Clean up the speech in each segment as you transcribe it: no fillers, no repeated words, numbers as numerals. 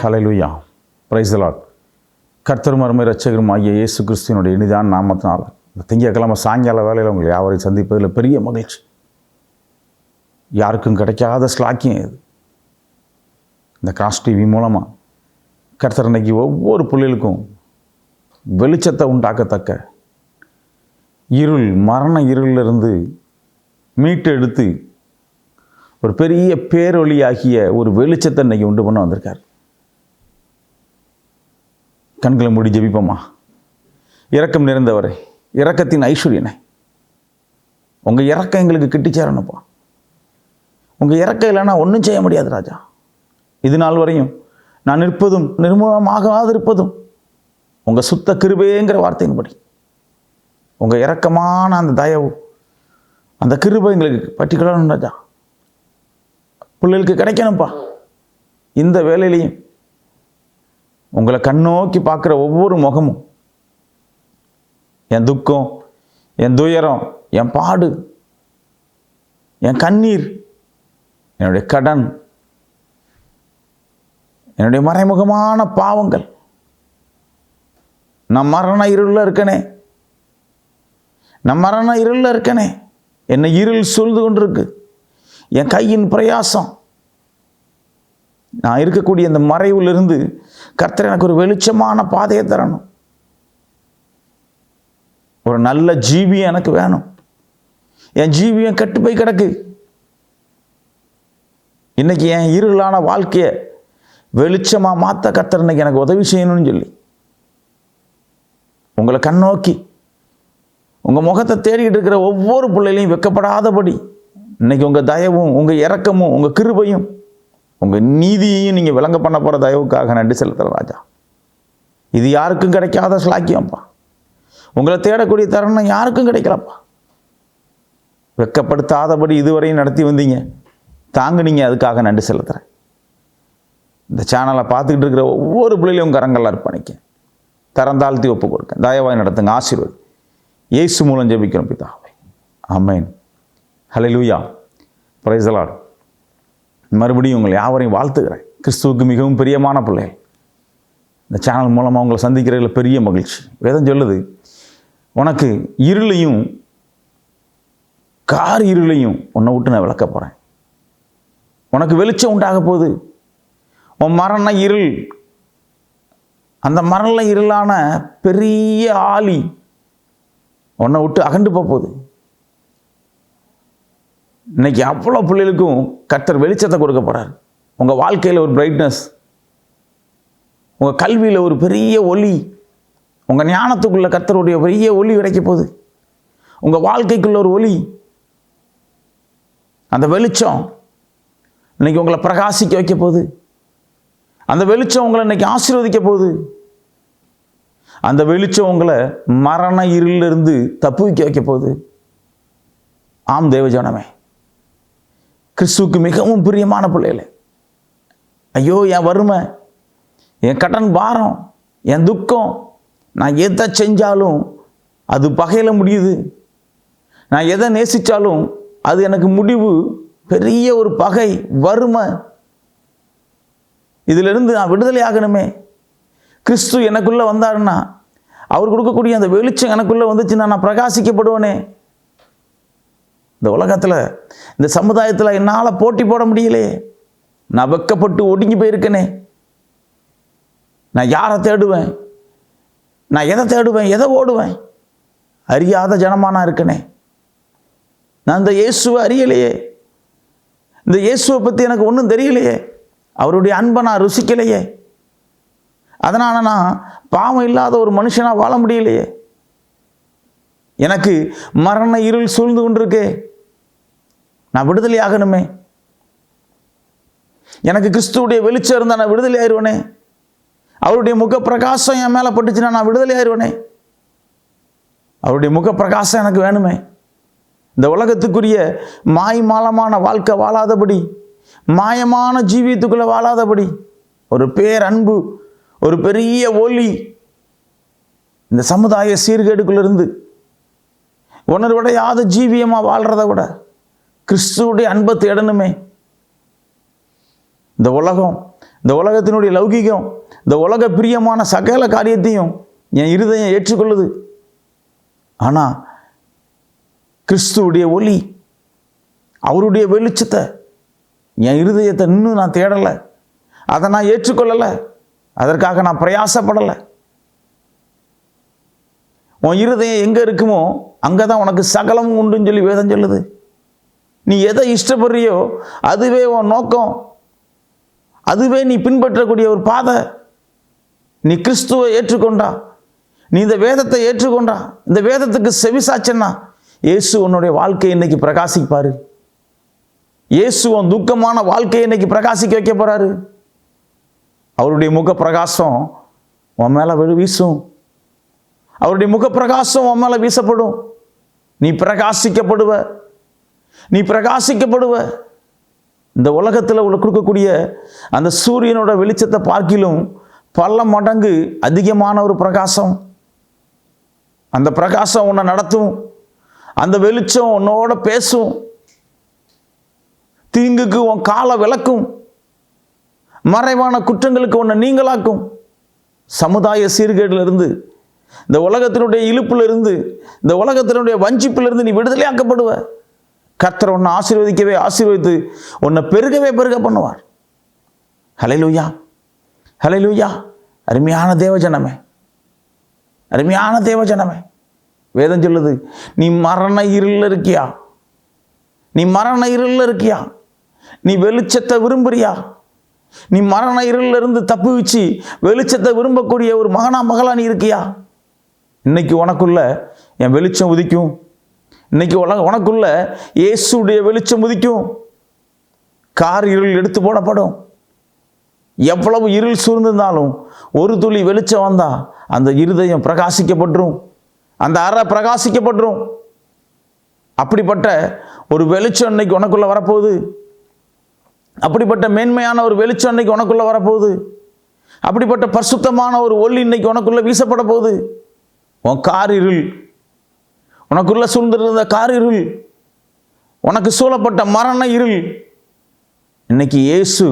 Hallelujah, praise the Lord. கர்த்தரும் அருமை இரட்சகரும் ஆகிய இயேசு கிறிஸ்துவினுடைய இனிதான நாமத்தினால் இந்த திங்கட்கிழமை சாயங்கால வேளையில் உங்களை யாவரையும் சந்திப்பதில் பெரிய மகிழ்ச்சி. யாருக்கும் கிடைக்காத ஸ்லாக்கியம் இது. இந்த கிராஸ் டிவி மூலமாக கர்த்தர் இன்னைக்கு ஒவ்வொரு பிள்ளைகளுக்கும் வெளிச்சத்தை உண்டாக்கத்தக்க மரண இருளிலிருந்து மீட்டு எடுத்து ஒரு பெரிய பேரொளியாகிய ஒரு வெளிச்சத்தை இன்னைக்கு உண்டு பண்ண வந்திருக்கார். கண்களை மூடி ஜெபிப்போமா. இரக்கம் நிறைந்தவரே, இரக்கத்தின் ஐஸ்வர்யனை, உங்கள் இறக்கம் எங்களுக்கு கிட்டி சேரணுப்பா. உங்கள் இறக்கம் இல்லைன்னா ஒன்றும் செய்ய முடியாது ராஜா. இது நாள் வரையும் நான் நிற்பதும் நிர்மூலமாகாது இருப்பதும் உங்கள் சுத்த கிருபைங்கிற வார்த்தையின்படி உங்கள் இரக்கமான அந்த தயவு, அந்த கிருபை எங்களுக்கு பற்றிக்கொள்ளணும் ராஜா. பிள்ளைகளுக்கு கிடைக்கணும்ப்பா. இந்த வேலையிலையும் உங்களை கண்ணோக்கி பார்க்குற ஒவ்வொரு முகமும், என் துக்கம், என் துயரம், என் பாடு, என் கண்ணீர், என்னுடைய கடன், என்னுடைய மறைமுகமான பாவங்கள், நான் மரண இருளில் இருக்கனே, நான் மரண இருளில் இருக்கனே, என்னை இருள் சூழ்ந்து கொண்டிருக்கு, என் கையின் பிரயாசம், நான் இருக்கக்கூடிய இந்த மறைவிலிருந்து கர்த்தர் எனக்கு ஒரு வெளிச்சமான பாதையை தரணும். ஒரு நல்ல ஜீவியம் எனக்கு வேணும். என் ஜீவியம் கெட்டு போய் கிடக்கு. இன்னைக்கு என் இருளான வாழ்க்கையை வெளிச்சமாக மாற்ற கர்த்தர் இன்னைக்கு எனக்கு உதவி செய்யணும்னு சொல்லி உங்களை கண்ணோக்கி உங்கள் முகத்தை தேடிக்கிட்டு இருக்கிற ஒவ்வொரு பிள்ளைகளையும் வெட்கப்படாதபடி இன்னைக்கு உங்கள் தயவும், உங்கள் இரக்கமும், உங்கள் கிருபையும், உங்கள் நீதியையும் நீங்கள் விளங்க பண்ண போகிற தயவுக்காக நன்றி செலுத்துகிற ராஜா. இது யாருக்கும் கிடைக்காத ஸ்லாக்கியம்ப்பா. உங்களை தேடக்கூடிய தருணம் யாருக்கும் கிடைக்கலப்பா. வெட்கப்படுத்தாதபடி இதுவரையும் நடத்தி வந்தீங்க, தாங்குனீங்க, அதுக்காக நன்றி செலுத்துகிறேன். இந்த சேனலை பார்த்துக்கிட்டு இருக்கிற ஒவ்வொரு பிள்ளைகளையும் கரங்கள் அர்ப்பணிக்க, தரந்தாழ்த்தி ஒப்பு கொடுக்க, தயவாய் நடத்துங்க, ஆசீர்வாதம். இயேசு மூலம் ஜெபிக்கிறோம் பிதாவே, ஆமென். ஹல்லேலூயா, பிரைஸ் தி லார்ட். மறுபடியும் உங்களை யாவரையும் வாழ்த்துக்கிறேன். கிறிஸ்துவுக்கு மிகவும் பிரியமான பிள்ளைகள், இந்த சேனல் மூலமாக உங்களை சந்திக்கிறதுல பெரிய மகிழ்ச்சி. வேதம் சொல்லுது, உனக்கு இருளையும் கார் இருளையும் உன்னை விட்டு நான் விளக்க போகிறேன். உனக்கு வெளிச்சம் உண்டாக போகுது. உன் மரண இருள், அந்த மரண இருளான பெரிய ஆளி உன்னை விட்டு அகண்டு போகுது. இன்னைக்கு அவ்வளோ பிள்ளைகளுக்கும் கர்த்தர் வெளிச்சத்தை கொடுக்க போகிறார். உங்கள் வாழ்க்கையில் ஒரு பிரைட்னஸ், உங்கள் கல்வியில் ஒரு பெரிய ஒளி, உங்கள் ஞானத்துக்குள்ள கர்த்தருடைய பெரிய ஒளி கிடைக்க போகுது. உங்கள் வாழ்க்கைக்குள்ள ஒரு ஒளி, அந்த வெளிச்சம் இன்னைக்கு உங்களை பிரகாசிக்க வைக்க போகுது. அந்த வெளிச்சம் உங்களை இன்னைக்கு ஆசீர்வதிக்க போகுது. அந்த வெளிச்சம் உங்களை மரண இருளிலிருந்து தப்புவிக்க வைக்க போகுது. ஆம் தேவஜனமே, கிறிஸ்துவுக்கு மிகவும் பிரியமான பிள்ளைகளே, ஐயோ என் வறுமை, என் கடன் பாரம், என் துக்கம், நான் எதை செஞ்சாலும் அது பகையில் முடியுது. நான் எதை நேசித்தாலும் அது எனக்கு முடிவு பெரிய ஒரு பகை, வறுமை. இதிலிருந்து நான் விடுதலை ஆகணுமே. கிறிஸ்து எனக்குள்ளே வந்தாருன்னா, அவர் கொடுக்கக்கூடிய அந்த வெளிச்சம் எனக்குள்ளே வந்துச்சுன்னா நான் பிரகாசிக்கப்படுவேனே. இந்த உலகத்தில், இந்த சமுதாயத்தில் என்னால் போட்டி போட முடியலையே. நான் வெக்கப்பட்டு ஒடுங்கி போயிருக்கேனே. நான் யாரை தேடுவேன்? நான் எதை தேடுவேன்? எதை ஓடுவேன்? அறியாத ஜனமாக நான் இருக்கனே. நான் இந்த இயேசுவை அறியலையே. இந்த இயேசுவை பற்றி எனக்கு ஒன்றும் தெரியலையே. அவருடைய அன்பை நான் ருசிக்கலையே. அதனால் நான் பாவம் இல்லாத ஒரு மனுஷனாக வாழ முடியலையே. எனக்கு மரண இருள் சூழ்ந்து கொண்டிருக்கே. நான் விடுதலை ஆகணுமே. எனக்கு கிறிஸ்துவுடைய வெளிச்சம் இருந்தால் நான் விடுதலை ஆயிடுவேனே. அவருடைய முக பிரகாசம் என் மேலே பட்டுச்சுன்னா நான் விடுதலை ஆயிடுவேனே. அவருடைய முக பிரகாசம் எனக்கு வேணுமே. இந்த உலகத்துக்குரிய மாயமான வாழ்க்கை வாழாதபடி, மாயமான ஜீவியத்துக்குள்ளே வாழாதபடி, ஒரு பேரன்பு, ஒரு பெரிய ஒளி இந்த சமுதாய சீர்கேடுக்குள்ளிருந்து உணர்வடையாத ஜீவியமாக வாழ்கிறத விட கிறிஸ்துவுடைய அன்பை தேடணுமே. இந்த உலகம் இந்த உலகத்தினுடைய லௌகிகம், இந்த உலக பிரியமான சகல காரியத்தையும் என் இருதயம் ஏற்றுக்கொள்ளுது. ஆனால் கிறிஸ்துவுடைய ஒளி, அவருடைய வெளிச்சத்தை என் இருதயத்தை இன்னும் நான் தேடலை, அதை நான் ஏற்றுக்கொள்ளலை, அதற்காக நான் பிரயாசப்படலை. உன் இருதயம் எங்கே இருக்குமோ அங்கே தான் உனக்கு சகலமும் உண்டுன்னு சொல்லி வேதம் சொல்லுது. நீ எதை இஷ்டப்படுறியோ அதுவே உன் நோக்கம், அதுவே நீ பின்பற்றக்கூடிய ஒரு பாதை. நீ கிறிஸ்துவை ஏற்றுக்கொண்டா, நீ இந்த வேதத்தை ஏற்றுக்கொண்டா, இந்த வேதத்துக்கு செவிசாச்சன்னா இயேசு உன்னுடைய வாழ்க்கையை இன்னைக்கு பிரகாசிப்பாரு. இயேசு உன் துக்கமான வாழ்க்கையை இன்னைக்கு பிரகாசிக்க வைக்க போறாரு. அவருடைய முக பிரகாசம் உன் மேல வீசும். அவருடைய முக பிரகாசம் உன் மேல வீசப்படும். நீ பிரகாசிக்கப்படுவ, நீ பிரகாசிக்கப்படுவ. இந்த உலகத்தில் உள்ள கொடுக்கக்கூடிய அந்த சூரியனோட வெளிச்சத்தை பார்க்கிலும் பல மடங்கு அதிகமான ஒரு பிரகாசம். அந்த பிரகாசம் உன்னை நடத்தும். அந்த வெளிச்சம் உன்னோட பேசும். தீங்குக்கு உன் காலை விளக்கும். மறைவான குற்றங்களுக்கு உன்னை நீங்களாக்கும். சமுதாய சீர்கேடிலிருந்து, இந்த உலகத்தினுடைய இழுப்பிலிருந்து, இந்த உலகத்தினுடைய வஞ்சிப்பிலிருந்து நீ விடுதலையாக்கப்படுவ. கர்த்தர் உன்னை ஆசீர்வதிக்கவே ஆசீர்வதித்து உன்னை பெருகவே பெருக பண்ணுவார். ஹல்லேலூயா, ஹல்லேலூயா. அருமையான தேவஜனமே, அருமையான தேவஜனமே, வேதம் சொல்லுது, நீ மரண இருளில் இருக்கியா? நீ மரண இருளில் இருக்கியா? நீ வெளிச்சத்தை விரும்புறியா? நீ மரண இருளில் இருந்து தப்பு வச்சு வெளிச்சத்தை விரும்பக்கூடிய ஒரு மகனா மகளா நீ இருக்கியா? இன்னைக்கு உனக்குள்ள என் வெளிச்சம் உதிக்கும். இன்னைக்கு உனக்குள்ள இயேசுடைய வெளிச்சம் உதிக்கும். கார் இருள் எடுத்து போடப்படும். எவ்வளவு இருள் சூழ்ந்திருந்தாலும் ஒரு துளி வெளிச்சம் வந்தா அந்த இருதயம் பிரகாசிக்கப்பட்டுரும், அந்த அறை பிரகாசிக்கப்பட்டுரும். அப்படிப்பட்ட ஒரு வெளிச்சம் இன்னைக்கு உனக்குள்ள வரப்போகுது. அப்படிப்பட்ட மேன்மையான ஒரு வெளிச்சம் இன்னைக்கு உனக்குள்ள வரப்போகுது. அப்படிப்பட்ட பரிசுத்தமான ஒரு ஒளி இன்னைக்கு உனக்குள்ள வீசப்பட போகுது. உன் கார் இருள், உனக்குள்ள சூழ்ந்திருந்த கார் இருள், உனக்கு சூழப்பட்ட மரண இருள், இன்னைக்கு இயேசு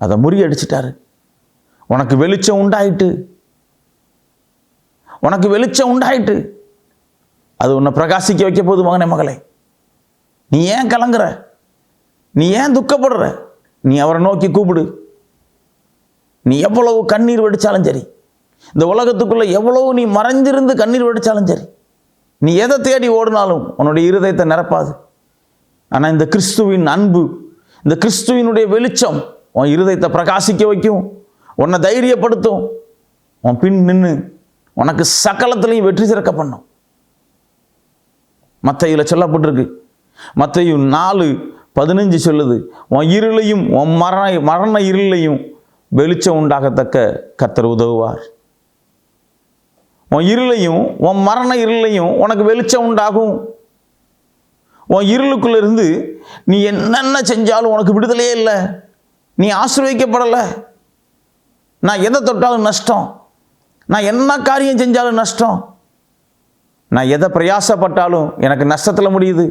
அதை முறியடிச்சிட்டாரு. உனக்கு வெளிச்சம் உண்டாயிட்டு, உனக்கு வெளிச்சம் உண்டாயிட்டு. அது உன்னை பிரகாசிக்க வைக்க போகுது. மகனே மகளே, நீ ஏன் கலங்குற? நீ ஏன் துக்கப்படுற? நீ அவரை நோக்கி கூப்பிடு. நீ எவ்வளவு கண்ணீர் வடித்தாலும் சரி, இந்த உலகத்துக்குள்ள எவ்வளவு நீ மறைஞ்சிருந்து கண்ணீர் வடித்தாலும் சரி, நீ எதை தேடி ஓடினாலும் உன்னுடைய இருதயத்தை நிரப்பாது. ஆனால் இந்த கிறிஸ்துவின் அன்பு, இந்த கிறிஸ்துவினுடைய வெளிச்சம் உன் இருதயத்தை பிரகாசிக்க வைக்கும், உன்னை தைரியப்படுத்தும், உன் பின் நின்று உனக்கு சகலத்திலையும் வெற்றி சிறக்க பண்ணும். மத்தேயுல சொல்லப்பட்டிருக்கு. மத்தேயு 4:15 சொல்லுது, உன் இருளையும் உன் மரண இருளையும் வெளிச்சம் உண்டாகத்தக்க கர்த்தர் உதவுவார். உன் இருளையும் உன் மரண இருளையும் உனக்கு வெளிச்சம் உண்டாகும். உன் இருளுக்குள்ள இருந்து நீ என்னென்ன செஞ்சாலும் உனக்கு விடுதலையே இல்லை. நீ ஆசீர்வதிக்கப்படலை. நான் எதை தொட்டாலும் நஷ்டம், நான் என்ன காரியம் செஞ்சாலும் நஷ்டம், நான் எதை பிரயாசப்பட்டாலும் எனக்கு நஷ்டத்தில் முடியுது.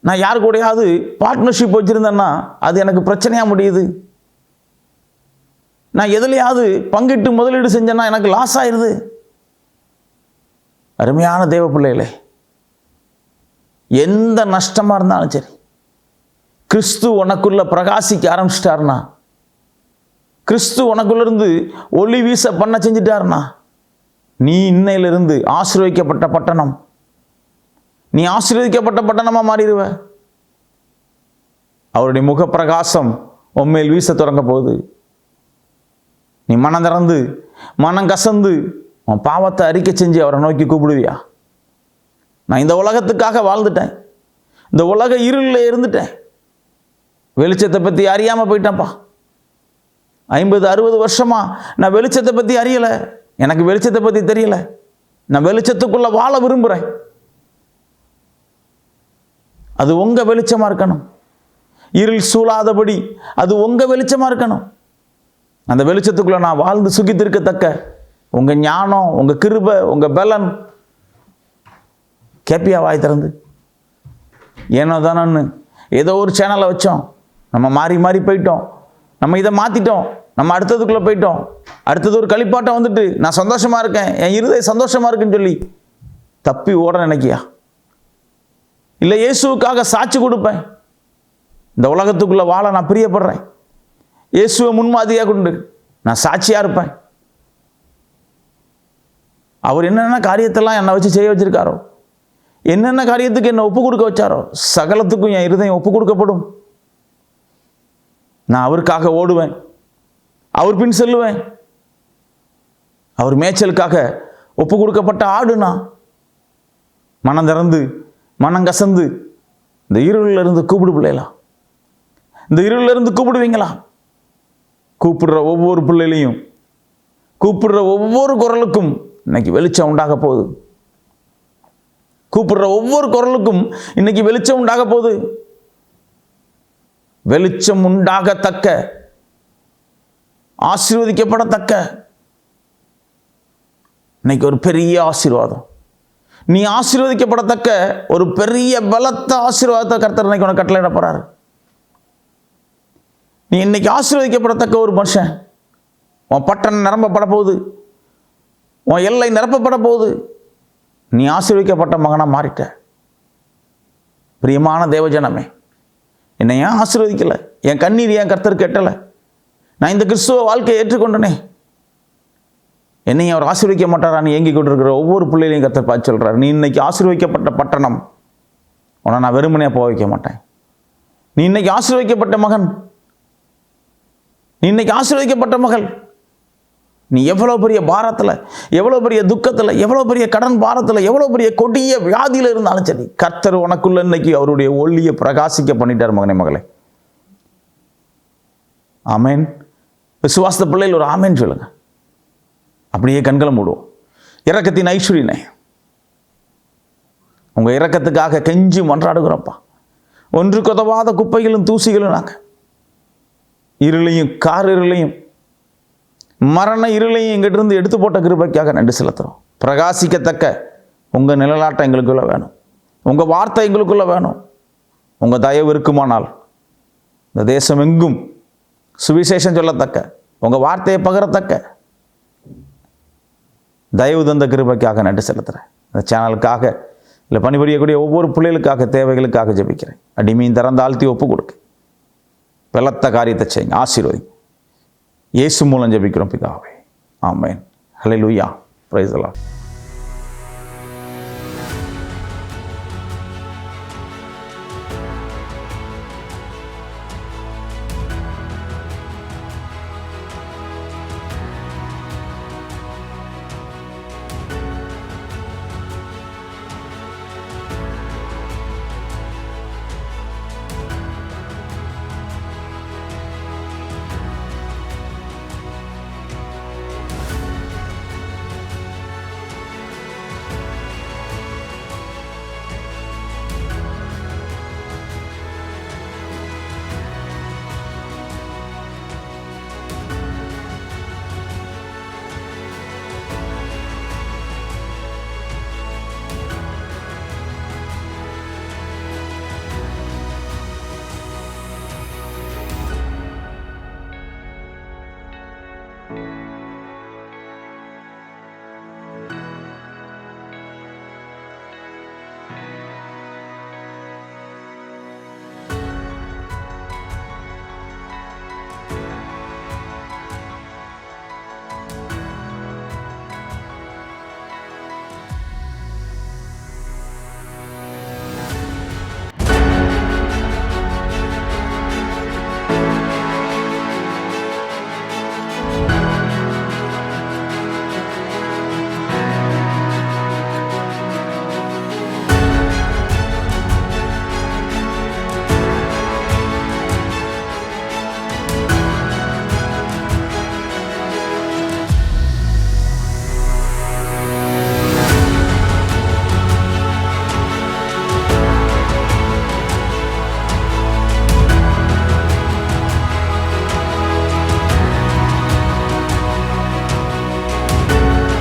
நான் யாரு கூடயாவது பார்ட்னர்ஷிப் வச்சுருந்தேன்னா அது எனக்கு பிரச்சனையாக முடியுது. நான் எதுலையாவது பங்கிட்டு முதலீடு செஞ்சேன்னா எனக்கு லாஸ் ஆயிடுது. அருமையான தேவ பிள்ளைகளே, எந்த நஷ்டமாக இருந்தாலும் சரி, கிறிஸ்து உனக்குள்ள பிரகாசிக்க ஆரம்பிச்சிட்டாருனா, கிறிஸ்து உனக்குள்ளேருந்து ஒளி வீச பண்ண செஞ்சிட்டாருனா, நீ இன்னையிலிருந்து ஆசீர்வதிக்கப்பட்ட பட்டணம், நீ ஆசீர்வதிக்கப்பட்ட பட்டணமாக மாறிடுவ. அவருடைய முகப்பிரகாசம் உன்மேல் வீச தொடங்க போகுது. நீ மனம் திறந்து மனம் கசந்து உன் பாவத்தை அறிக்கை செஞ்சு அவரை நோக்கி கூப்பிடுவியா? நான் இந்த உலகத்துக்காக வாழ்ந்துட்டேன், இந்த உலக இருளில் இருந்துட்டேன், வெளிச்சத்தை பற்றி அறியாமல் போயிட்டேன்ப்பா. 50-60 வருஷமா நான் வெளிச்சத்தை பற்றி அறியலை, எனக்கு வெளிச்சத்தை பற்றி தெரியலை, நான் வெளிச்சத்துக்குள்ள வாழ விரும்புகிறேன். அது உங்க வெளிச்சமா இருக்கணும். இருள் சூழாதபடி அது உங்க வெளிச்சமா இருக்கணும். அந்த வெளிச்சத்துக்குள்ள நான் வாழ்ந்து சுகித்திருக்கத்தக்க உங்க ஞானம், உங்க கிருபை, உங்க பலன் கேப்பியா? வாய் திறந்து ஏனோ தானு ஏதோ ஒரு சேனலை வச்சோம், நம்ம மாறி மாறி போயிட்டோம், நம்ம இதை மாற்றிட்டோம், நம்ம அடுத்ததுக்குள்ளே போயிட்டோம். அடுத்தது ஒரு களிப்பாட்டம் வந்துட்டு நான் சந்தோஷமாக இருக்கேன், என் இருதயம் சந்தோஷமாக இருக்குன்னு சொல்லி தப்பி ஓட நினைக்கியா? இல்லை இயேசுவுக்காக சாட்சி கொடுப்பேன், இந்த உலகத்துக்குள்ளே வாழ நான் பிரியப்படுறேன், இயேசுவை முன்மாதிரியாக கொண்டு நான் சாட்சியாக இருப்பேன், அவர் என்னென்ன காரியத்தெல்லாம் என்னை வச்சு செய்ய வச்சிருக்காரோ, என்னென்ன காரியத்துக்கு என்னை ஒப்பு கொடுக்க வச்சாரோ சகலத்துக்கும் என் இருதயம் ஒப்பு கொடுக்கப்படும், நான் அவருக்காக ஓடுவேன், அவர் பின் செல்லுவேன். அவர் மேய்ச்சலுக்காக ஒப்பு கொடுக்கப்பட்ட ஆடுனா மனம் திறந்து மனம் கசந்து இந்த இருளில் இருந்து கூப்பிடு பிள்ளைகளா, இந்த இருளில் இருந்து கூப்பிடுவீங்களா? கூப்பிடுற ஒவ்வொரு பிள்ளைகளையும், கூப்பிடுற ஒவ்வொரு குரலுக்கும் இன்னைக்கு வெளிச்சம் உண்டாக போகுது. கூப்பிடுற ஒவ்வொரு குரலுக்கும் இன்னைக்கு வெளிச்சம் உண்டாக போகுது. வெளிச்சம் உண்டாகத்தக்க, ஆசீர்வதிக்கப்படத்தக்க இன்னைக்கு ஒரு பெரிய ஆசீர்வாதம், நீ ஆசீர்வதிக்கப்படத்தக்க ஒரு பெரிய பலத்த ஆசீர்வாதத்தை கர்த்தர் இன்னைக்கு உனக்கு கட்டளையிட போறாரு. நீ இன்னைக்கு ஆசீர்வதிக்கப்படத்தக்க ஒரு மனுஷன். உன் பட்டணம் நிரம்பப்பட போகுது, உன் எல்லை நிரப்பப்பட போகுது. நீ ஆசீர்வதிக்கப்பட்ட மகனாக மாறிட்ட. பிரியமான தேவஜனமே, என்னை ஏன் ஆசீர்வதிக்கலை? என் கண்ணீர் ஏன் கர்த்தர் கேட்டலை? நான் இந்த கிறிஸ்துவ வாழ்க்கையை ஏற்றுக்கொண்டனே, என்னையும் அவர் ஆசீர்வதிக்க மாட்டாரான்னு ஏங்கி கொண்டிருக்கிற ஒவ்வொரு பிள்ளைகளையும் கர்த்தர் பார்த்து சொல்கிறார், நீ இன்னைக்கு ஆசீர்வதிக்கப்பட்ட பட்டணம், உன்னை நான் வெறுமனே போக வைக்க மாட்டேன். நீ இன்னைக்கு ஆசீர்வதிக்கப்பட்ட மகன், நீ இன்னைக்கு ஆசீர்வதிக்கப்பட்ட மகள். நீ எவ்வளோ பெரிய பாரத்தில், எவ்வளோ பெரிய துக்கத்தில், எவ்வளோ பெரிய கடன் பாரத்தில், எவ்வளோ பெரிய கொடிய வியாதியில் இருந்தாலும் சரி, கர்த்தர் உனக்குள்ள இன்னைக்கு அவருடைய ஒளியை பிரகாசிக்க பண்ணிட்டார் மகனே மகளே. ஆமேன். விசுவாச பிள்ளைகள் ஒரு ஆமேன் சொல்லுங்க. அப்படியே கண்களை மூடுவோம். இரக்கத்தின் ஐஸ்வரியனே, உங்கள் இரக்கத்துக்காக கெஞ்சி மன்றாடுகிறோம்ப்பா. ஒன்று கொதவாத குப்பைகளும் தூசிகளும் நாங்கள் இருளையும் கார் இருளையும் மரண இருளையும் எங்கிட்டிருந்து எடுத்து போட்ட கிருபைக்காக நன்றி செலுத்துகிறோம். பிரகாசிக்கத்தக்க உங்கள் நிழலாட்டம் எங்களுக்குள்ள வேணும், உங்கள் வார்த்தை எங்களுக்குள்ள வேணும். உங்கள் தயவு இருக்குமானால் இந்த தேசம் எங்கும் சுவிசேஷம் சொல்லத்தக்க, உங்கள் வார்த்தையை பகிரத்தக்க தயவு தந்த கிருபைக்காக நன்றி செலுத்துகிறேன். இந்த சேனலுக்காக இல்லை பணிபுரியக்கூடிய ஒவ்வொரு பிள்ளைகளுக்காக தேவைகளுக்காக ஜெபிக்கிறேன். அடிமையும் திறந்தாழ்த்தி ஒப்பு கொடுக்க பலத்த காரியத்தை செய்யுங்க, ஆசீர்வதி. இயேசு மூலம் ஜெபிக்கிறோம் பிதாவே, ஆமென். ஹல்லேலூயா. Praise the Lord.